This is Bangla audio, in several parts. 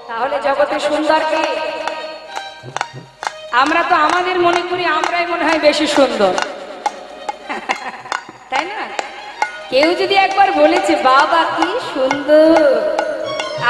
তাহলে জগতে সুন্দর কে? আমরা তো আমাদের মনে করি আমরাই মনে হয় বেশি সুন্দর, তাই না? কেউ যদি একবার বলেছে বাবা কি সুন্দর,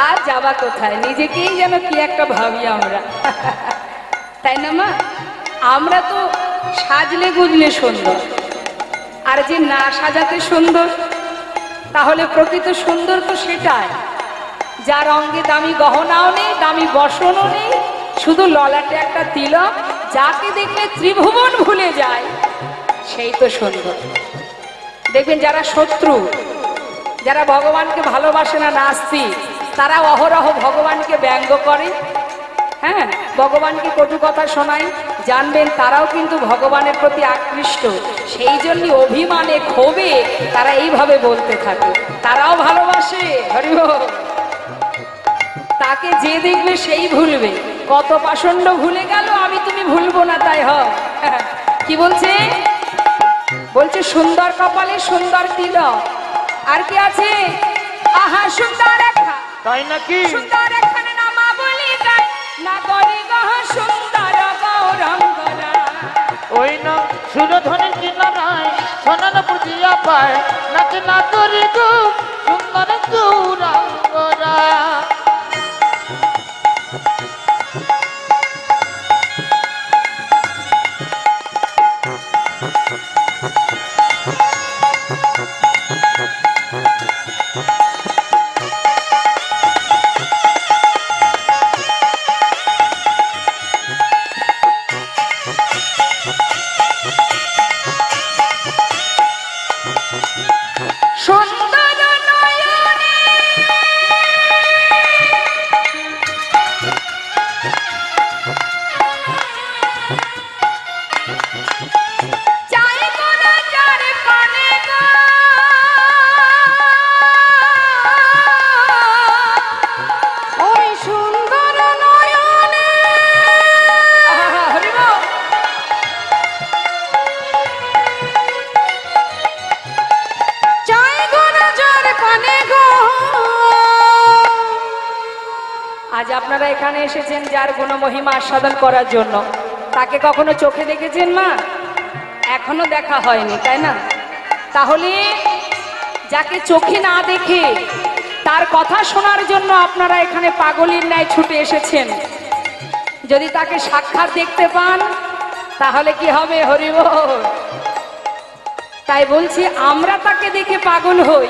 আর যাবা কোথায়, নিজেকেই যেন কি একটা ভাবি আমরা, তাই না মা? আমরা তো সাজলে গুজলে সুন্দর, আর যে না সাজাতে সুন্দর, তাহলে প্রকৃত সুন্দর তো সেটাই যার অঙ্গে দামি গহনাও নেই, দামি বসনও নেই, শুধু ললাটে একটা তিলক, যাকে দেখলে ত্রিভুবন ভুলে যায়, সেই তো সুন্দর। দেখবেন যারা শত্রু, যারা ভগবানকে ভালোবাসে না, নাস্তিক, তারা অহরহ ভগবানকে ব্যঙ্গ করে, হ্যাঁ, ভগবানকে কটু কথা শোনায়, জানবেন তারাও কিন্তু ভগবানের প্রতি আকৃষ্ট, সেই জন্য অভিমানে ক্ষোভে তারা এইভাবে বলতে থাকে, তারাও ভালোবাসে। হরি বল। তাকে যে দেখবে সেই ভুলবে, কত পাষণ্ড ভুলে গেল, আমি তুমি ভুলবো না, তাই হয়। কি বলছে? বলছে সুন্দর কপালে সুন্দর তিলক, আর কি আছে? আহা সুন্দর রেখা, তাই নাকি? সুন্দর রেখানে নামা বলি গায়, না করি গহ সুন্দর গৌরঙ্গরা, ওই না সুরধনের কিনারায় সোনার পুজিয়া পায়, নাকি না করি গো সুন্দর গৌরঙ্গরা। আজ আপনারা এখানে এসেছেন যার গুণমহিমা আস্বাদন করার জন্য, তাকে কখনো চোখে দেখেছেন মা? এখনো দেখা হয়নি, তাই না? তাহলে যাকে চোখে না দেখে তার কথা শোনার জন্য আপনারা এখানে পাগলের ন্যায় ছুটে এসেছেন, যদি তাকে সাক্ষাৎ দেখতে পান তাহলে কি হবে? হরি বল। তাই বলছি, আমরা তাকে দেখে পাগল হই,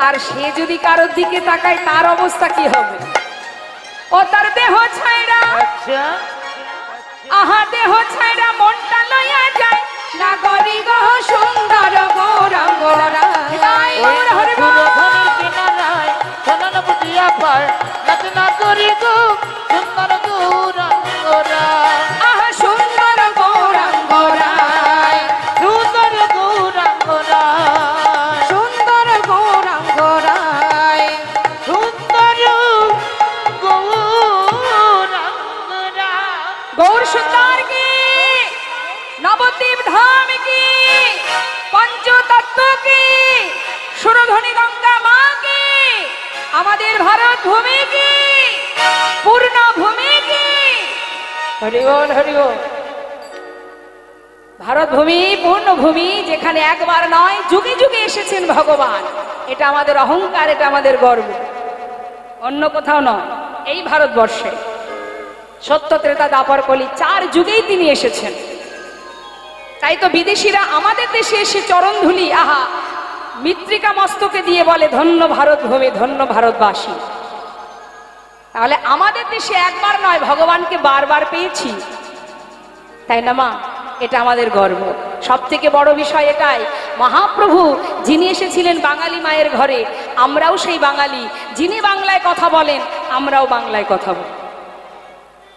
আর সে যদি কারোর দিকে তাকায় তার অবস্থা কি হবে? ও তার দেহ ছাইরা, আহা দেহ ছাইরা মনটা লইয়া যায়, না করি গহ সুন্দর গৌরঙ্গরা। হরি বল। কিনারায় সোনার পুজিয়া পায়, নাকি না করি গো সুন্দর গৌরঙ্গরা। আহা সুন্দর গৌরঙ্গরা, সুন্দর গৌরঙ্গরা, সুন্দর গৌরঙ্গরা, সুন্দর গৌরঙ্গরা। গৌর সুন্দর কি, নবদ্বীপ ধাম কি, পঞ্চতত্ত্ব কি, সুরধনী গঙ্গা মা কি, আমাদের ভারত ভূমি কি, পূর্ণ ভূমি কি। হরি বল, হরি বল। ভারত ভূমি পূর্ণ ভূমি, যেখানে একবার নয় যুগে যুগে এসেছেন ভগবান, এটা আমাদের অহংকার, এটা আমাদের গর্ব, অন্য কোথাও নয়, এই ভারতবর্ষে সত্য ত্রেতা দ্বাপর কলি 4 যুগেই তিনি এসেছেন। তাই তো বিদেশিরা আমাদের দেশে এসে চরণ ধুলি, আহা মৃত্তিকা মস্তকে দিয়ে বলে ধন্য ভারত ভূমি, ধন্য ভারতবাসী। তাহলে আমাদের দেশে একবার নয় ভগবানকে বারবার পেয়েছি, তাই না মা? এটা আমাদের গর্ব। সব থেকে বড় বিষয় এটাই, মহাপ্রভু যিনি এসেছিলেন বাঙালি মায়ের ঘরে, আমরাও সেই বাঙালি, যিনি বাংলায় কথা বলেন আমরাও বাংলায় কথা বলি।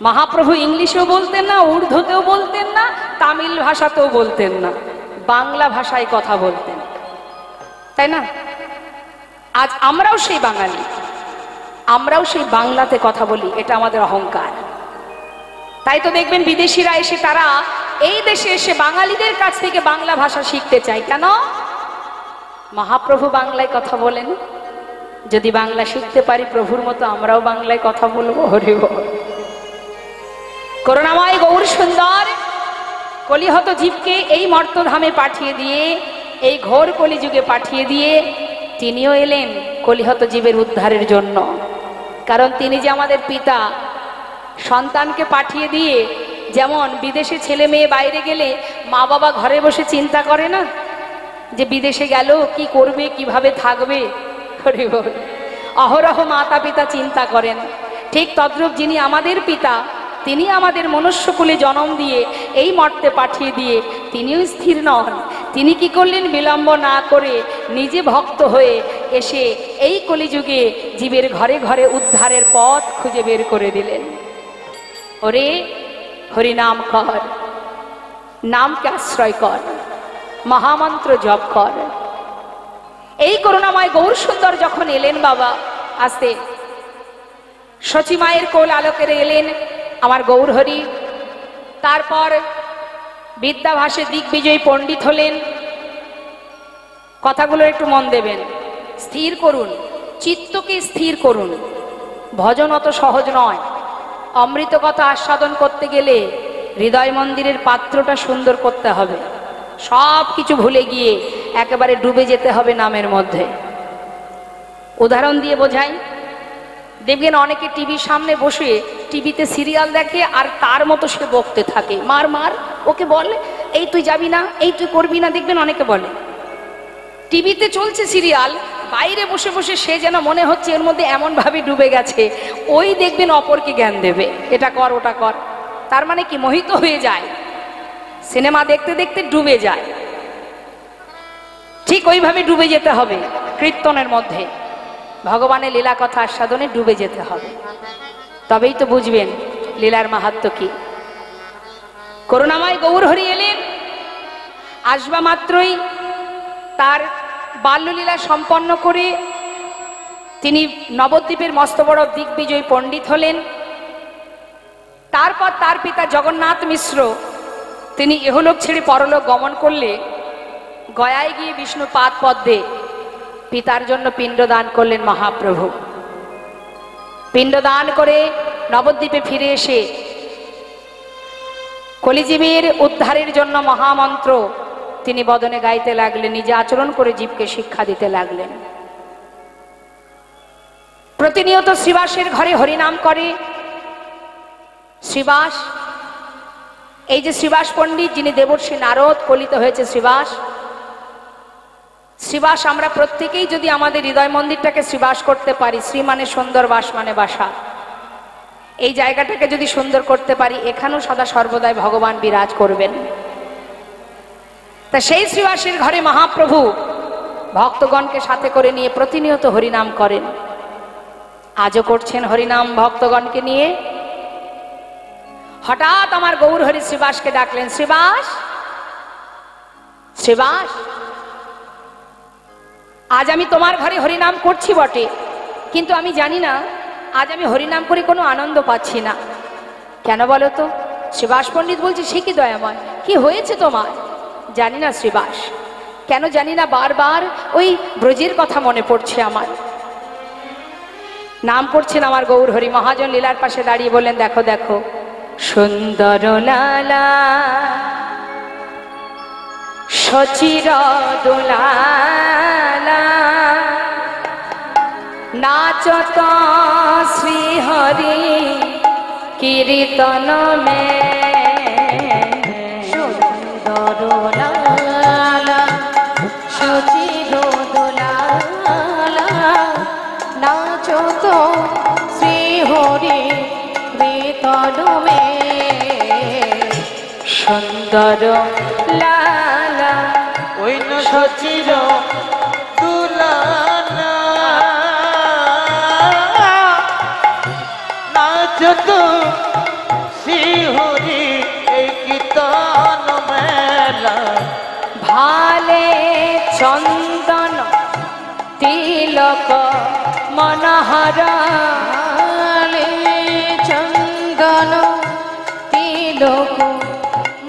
মহাপ্রভু ইংলিশেও বলতেন না, উর্দুতেও বলতেন না, তামিল ভাষাতেও বলতেন না, বাংলা ভাষায় কথা বলতেন, তাই না? আজ আমরাও সেই বাঙালি, আমরাও সেই বাংলাতে কথা বলি, এটা আমাদের অহংকার। তাই তো দেখবেন বিদেশিরা এসে তারা এই দেশে এসে বাঙালিদের কাছ থেকে বাংলা ভাষা শিখতে চায়। কেন? মহাপ্রভু বাংলায় কথা বলেন, যদি বাংলা শিখতে পারি প্রভুর মতো আমরাও বাংলায় কথা বলবো। হরি বল। করুণাময় গৌর সুন্দর কলিহত জীবকে এই মর্তধামে পাঠিয়ে দিয়ে, এই ঘোর কলিযুগে পাঠিয়ে দিয়ে তিনিও এলেন কলিহত জীবের উদ্ধারের জন্য। কারণ তিনি যে আমাদের পিতা, সন্তানকে পাঠিয়ে দিয়ে যেমন বিদেশে ছেলে মেয়ে বাইরে গেলে মা বাবা ঘরে বসে চিন্তা করে না যে বিদেশে গেল কি করবে, কিভাবে থাকবে, অহরহ মাতা পিতা চিন্তা করেন। ঠিক তদ্রূপ যিনি আমাদের পিতা, তিনি আমাদের মনুষ্যকুলে জন্ম দিয়ে এই মর্তে পাঠিয়ে দিয়ে তিনিও স্থির নন। তিনি কি করলেন? বিলম্ব না করে নিজে ভক্ত হয়ে এসে এই কলিযুগে জীবের ঘরে ঘরে উদ্ধারের পথ খুঁজে বের করে দিলেন। ওরে হরিনাম কর, নামকে আশ্রয় কর, মহামন্ত্র জপ কর। এই করুণাময় গৌর সুন্দর যখন এলেন বাবা, আসতে সচী মায়ের কোল আলোকের এলেন আমার গৌর হরি। তারপর বিদ্যাভাসে দিগ্বিজয়ী পণ্ডিত হলেন। কথাগুলো একটু মন দেবেন, স্থির করুন, চিত্তকে স্থির করুন। ভজন অত সহজ নয়। অমৃত কথা আস্বাদন করতে গেলে হৃদয় মন্দিরের পাত্রটা সুন্দর করতে হবে। সব কিছু ভুলে গিয়ে একেবারে ডুবে যেতে হবে নামের মধ্যে। উদাহরণ দিয়ে বোঝাই, দেখবেন অনেকে টিভির সামনে বসে টিভিতে সিরিয়াল দেখে আর তার মতো সে বকতে থাকে, মার মার, ওকে বলে এই তুই যাবি না, এই তুই করবি না। দেখবেন অনেকে বলে টিভিতে চলছে সিরিয়াল, বাইরে বসে বসে সে যেন মনে হচ্ছে এর মধ্যে এমন ভাবে ডুবে গেছে, ওই দেখবেন অপরকে জ্ঞান দেবে, এটা কর ওটা কর। তার মানে কি? মোহিত হয়ে যায়, সিনেমা দেখতে দেখতে ডুবে যায়। ঠিক ওইভাবে ডুবে যেতে হবে কীর্তনের মধ্যে, ভগবানের লীলা কথা আস্বাদনে ডুবে যেতে হবে। তবেই তো বুঝবেন লীলার মাহাত্ম্য কি। করুণাময় গৌর হরি এলেন, আসবা মাত্রই তার বাল্যলীলা সম্পন্ন করে তিনি নবদ্বীপের মস্ত বড় দিগ্বিজয়ী পণ্ডিত হলেন। তারপর তার পিতা জগন্নাথ মিশ্র তিনি ইহলোক ছেড়ে পরলোক গমন করলে গয়ায় গিয়ে বিষ্ণু পাদ পদ্মে পিতার জন্য পিণ্ডদান করলেন মহাপ্রভু। পিণ্ডদান করে নবদ্বীপে ফিরে এসে কলিজীবের উদ্ধারের জন্য মহামন্ত্র তিনি বদনে গাইতে লাগলেন, নিজে আচরণ করে জীবকে শিক্ষা দিতে লাগলেন। প্রতিনিয়ত শ্রীবাসের ঘরে হরিনাম করে। শ্রীবাস, এই যে শ্রীবাস পণ্ডিত যিনি দেবর্ষী নারদ কলিত হয়েছে শ্রীবাস, শ্রীবাস আমরা প্রত্যেকেই যদি আমাদের হৃদয় মন্দিরটাকে শ্রীবাস করতে পারি, শ্রী মানে সুন্দর, বাস মানে বাসা, এই জায়গাটাকে যদি সুন্দর করতে পারি, এখানেও সদা সর্বদাই ভগবান বিরাজ করবেন। তা সেই শ্রীবাসের ঘরে মহাপ্রভু ভক্তগণকে সাথে করে নিয়ে প্রতিনিয়ত হরিনাম করেন। আজও করছেন হরিনাম ভক্তগণকে নিয়ে। হঠাৎ আমার গৌর হরি শ্রীবাসকে ডাকলেন, শ্রীবাস, শ্রীবাস, আজ আমি তোমার ঘরে হরিনাম করছি বটে, কিন্তু আমি জানি না আজ আমি হরিনাম করে কোনো আনন্দ পাচ্ছি না। কেন বলো তো? শ্রীবাস পণ্ডিত বলছে, সে কি দয়াময়, কি হয়েছে তোমার? জানি না শ্রীবাস, কেন জানি না বারবার ওই ব্রজের কথা মনে পড়ছে আমার। নাম করছেন আমার গৌর হরি। মহাজন লীলার পাশে দাঁড়িয়ে বললেন, দেখো দেখো সুন্দর লালা সচির দোলালা নাচত শ্রীহরি কীর্তন মে সুন্দর লালা সচির দোলালা নাচত শ্রীহরি কীর্তন মে সুন্দর লালা ওই না সচির দুলালা নাচত শ্রীহরি এই কীর্তন মেলা ভালে চন্দন তিলক মনোহর ভালে চন্দন তিলক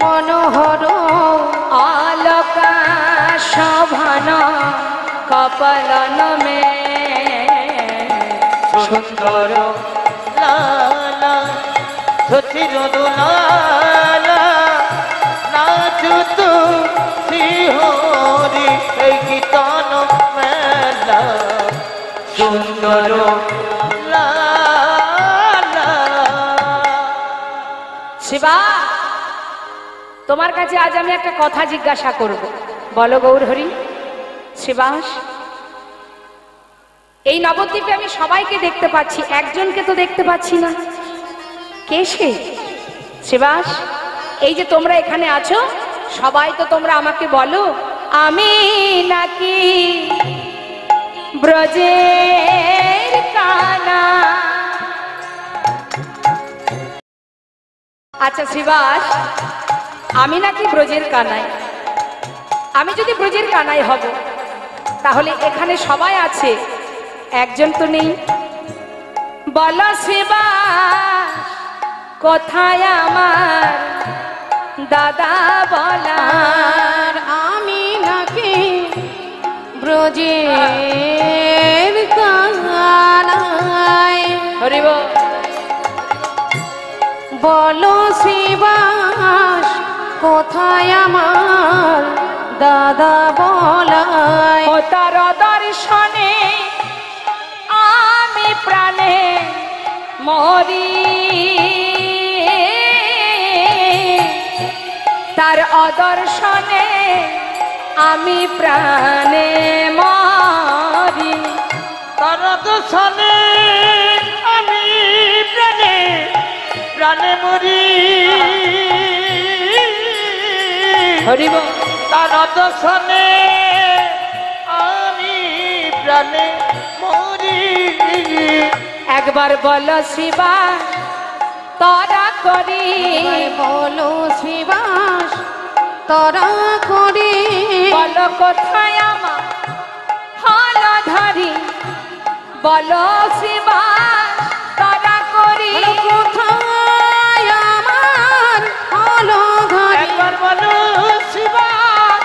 মনোহর আলোকা শোভন কপলন মে সুন্দর লালা সচির দোলালা নাচুত শ্রীহরি এই কীর্তন মেলা সুন্দর লালা। শিবা, তোমার কাছে আজ আমি একটা কথা জিজ্ঞাসা করব, বলো গৌরহরি। শিবাস, এই নবদ্বীপে আমি সবাইকে দেখতে পাচ্ছি, একজনকে তো দেখতে পাচ্ছি না, কে সে? শিবাস, এই যে তোমরা এখানে আছো সবাই, তো তোমরা আমাকে বলো আমি নাকি ব্রজের কানা? আচ্ছা শিবাস, আমি নাকি ব্রজের কানাই? আমি যদি ব্রজের কানাই হব তাহলে এখানে সবাই আছে, একজন তো নেই। বলো শিবাস, কোথায় আমার দাদা বলার? আমি নাকি ব্রজের কানাই। হরি বল। বলো শিবাস, কোথায় আমার দাদা বলাই? ও তার দর্শনে আমি প্রাণে মরি, তার অদর্শনে আমি প্রাণে মরি, তার দর্শনে আমি প্রাণে প্রাণে মরি। হরি বল। তার দর্শনে আমি প্রাণে মরি। একবার বলো শিবাস, তোরা করি। বলো শিবাস, তোরা করি। বলো কোথায় আমার হলধরি? বলো শিবাস, তোরা করি। কোথায় আমার হলধরি? একবার বলো শিবাস,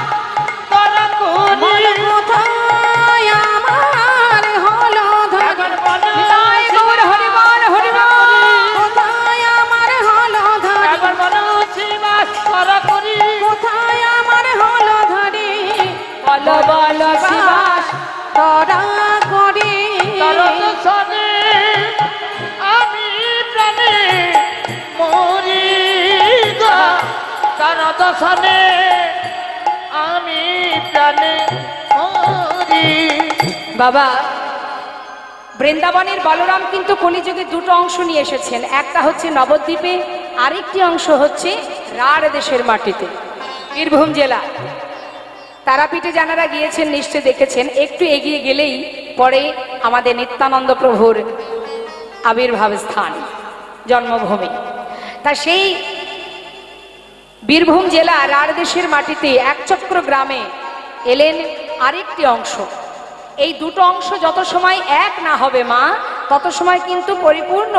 তোরা করি। কোথায় আমার হলধরি? একবার বলো জয় গৌর হরি বল, হরি বল। কোথায় আমার হলধরি? একবার বলো শিবাস, তোরা করি। কোথায় আমার হলধরি? বলো বলো শিবাস, তোরা করি। তোর দর্শনে আমি প্রাণে মরি গো, তার দর্শনে আমি প্রাণে মরি। বাবা, বৃন্দাবনের বলরাম কিন্তু কলিযুগে দুটো অংশ নিয়ে এসেছেন, একটা হচ্ছে নবদ্বীপে, আরেকটি অংশ হচ্ছে রাঢ় দেশের মাটিতে, বীরভূম জেলা। তারাপীঠে যারা গিয়েছেন নিশ্চয় দেখেছেন, একটু এগিয়ে গেলেই পরে আমাদের নিত্যানন্দ প্রভুর আবির্ভাব স্থান, জন্মভূমি। তা সেই বীরভূম জেলা রাঢ় দেশের মাটিতে একচক্র গ্রামে এলেন আরেকটি অংশ। এই দুটো অংশ যত সময় এক না হবে মা, তত সময় কিন্তু পরিপূর্ণ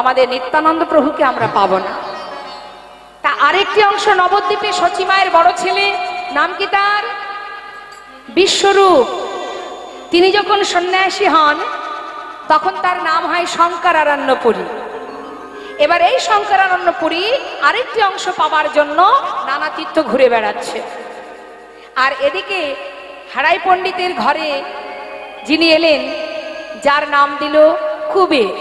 আমাদের নিত্যানন্দ প্রভুকে আমরা পাব না। তা আরেকটি অংশ নবদ্বীপে সচিমায়ের বড় ছেলে, নাম কি তার? বিশ্বরূপ। তিনি যখন সন্ন্যাসী হন তখন তার নাম হয় শঙ্করারণ্যপুরী। এবার এই শঙ্করারণ্যপুরী আরেকটি অংশ পাবার জন্য নানা তীর্থ ঘুরে বেড়াচ্ছে। আর এদিকে হারাই পণ্ডিতের ঘরে যিনি এলেন, যার নাম দিল কুবের।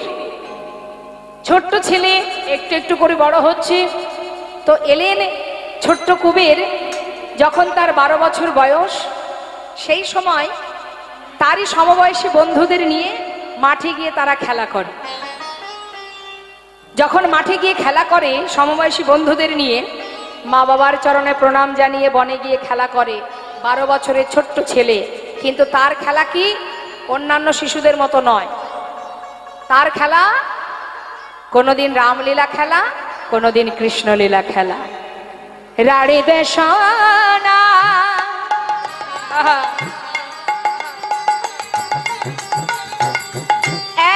ছোট্ট ছেলে একটু একটু করে বড় হচ্ছে, তো এলেন ছোট্ট কুবের। যখন তার 12 বছর বয়স, সেই সময় তারই সমবয়সী বন্ধুদের নিয়ে মাঠে গিয়ে তারা খেলা করে। যখন মাঠে গিয়ে খেলা করে সমবয়সী বন্ধুদের নিয়ে, মা বাবার চরণে প্রণাম জানিয়ে বনে গিয়ে খেলা করে 12 বছরের ছোট্ট ছেলে। কিন্তু তার খেলা কি অন্যান্য শিশুদের মতো নয়। তার খেলা কোনোদিন রামলীলা খেলা, কোনোদিন কৃষ্ণলীলা খেলা। রাড়ি দেশনা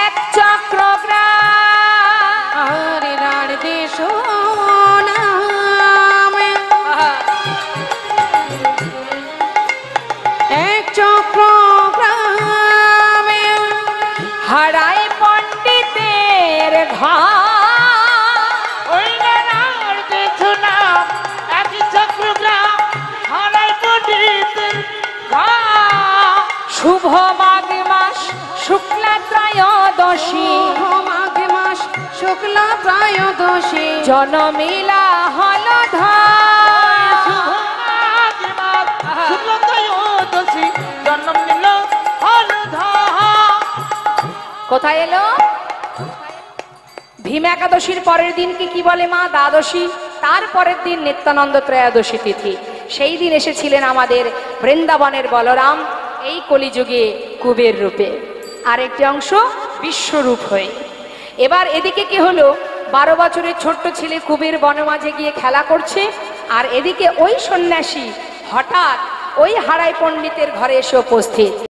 এক চক্রগ্রাম, আরে রাড় দেশ এক চক্রগ্রামে হারাই পণ্ডিত ওই নারার দেশ নাম একই চক্রগ্রাম হারাই পণ্ডিতের শুভ মাঘ মাস শুক্লা ত্রয়োদশী মাঘ মাস শুক্লা ত্রয়োদশী জনমিলা হল জন্ম নিল কোথায় এলো? ভীম একাদশীর পরের দিনকে কি বলে মা? দ্বাদশী। তার পরের দিন নিত্যানন্দ ত্রয়োদশী তিথি। সেই দিন এসেছিলেন আমাদের বৃন্দাবনের বলরাম এই কলিযুগে কুবের রূপে, আর একটি অংশ বিশ্বরূপ হয়ে। এবার এদিকে কি হলো? 12 বছরের ছোট্ট ছেলে কুবের বনমাঝে গিয়ে খেলা করছে, আর এদিকে ওই সন্ন্যাসী হঠাৎ ওই হারাই পণ্ডিতের ঘরে এসে উপস্থিত।